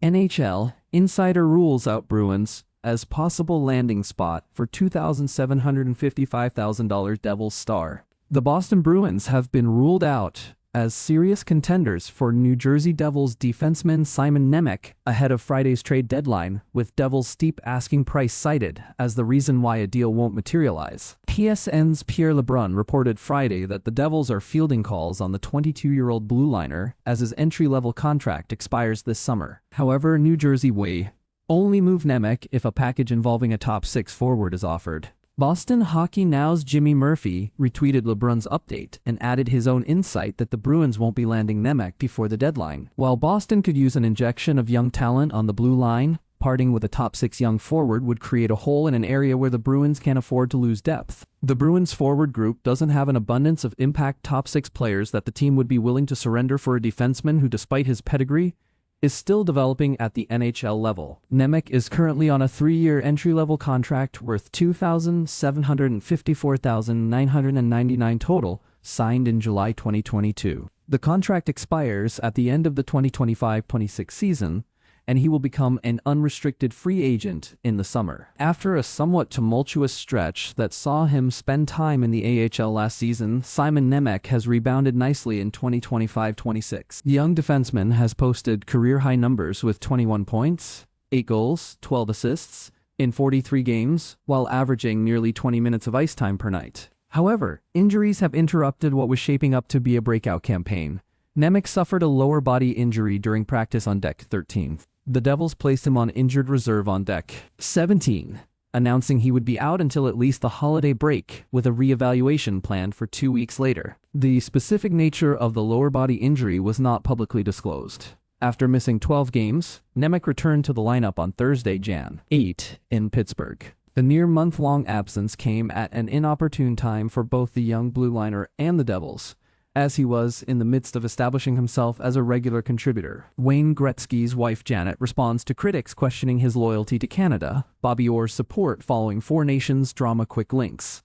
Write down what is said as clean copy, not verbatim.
NHL insider rules out Bruins as possible landing spot for $2,755,000 Devils star. The Boston Bruins have been ruled out as serious contenders for New Jersey Devils defenseman Simon Nemec ahead of Friday's trade deadline, with Devils' steep asking price cited as the reason why a deal won't materialize. TSN's Pierre Lebrun reported Friday that the Devils are fielding calls on the 22-year-old blue liner as his entry-level contract expires this summer. However, New Jersey will only move Nemec if a package involving a top-six forward is offered. Boston Hockey Now's Jimmy Murphy retweeted LeBrun's update and added his own insight that the Bruins won't be landing Nemec before the deadline. While Boston could use an injection of young talent on the blue line, parting with a top-six young forward would create a hole in an area where the Bruins can't afford to lose depth. The Bruins forward group doesn't have an abundance of impact top-six players that the team would be willing to surrender for a defenseman who, despite his pedigree, is still developing at the NHL level. Nemec is currently on a 3-year entry-level contract worth $2,754,999 total, signed in July 2022. The contract expires at the end of the 2025-26 season, and he will become an unrestricted free agent in the summer. After a somewhat tumultuous stretch that saw him spend time in the AHL last season, Simon Nemec has rebounded nicely in 2025-26. The young defenseman has posted career-high numbers with 21 points, 8 goals, 12 assists in 43 games, while averaging nearly 20 minutes of ice time per night. However, injuries have interrupted what was shaping up to be a breakout campaign. Nemec suffered a lower body injury during practice on deck 13. The Devils placed him on injured reserve on deck 17, announcing he would be out until at least the holiday break, with a reevaluation planned for 2 weeks later. The specific nature of the lower body injury was not publicly disclosed. After missing 12 games, Nemec returned to the lineup on Thursday, Jan. 8 in Pittsburgh. The near month-long absence came at an inopportune time for both the young blue liner and the Devils, as he was in the midst of establishing himself as a regular contributor. Wayne Gretzky's wife Janet responds to critics questioning his loyalty to Canada, Bobby Orr's support following Four Nations drama Quick Links,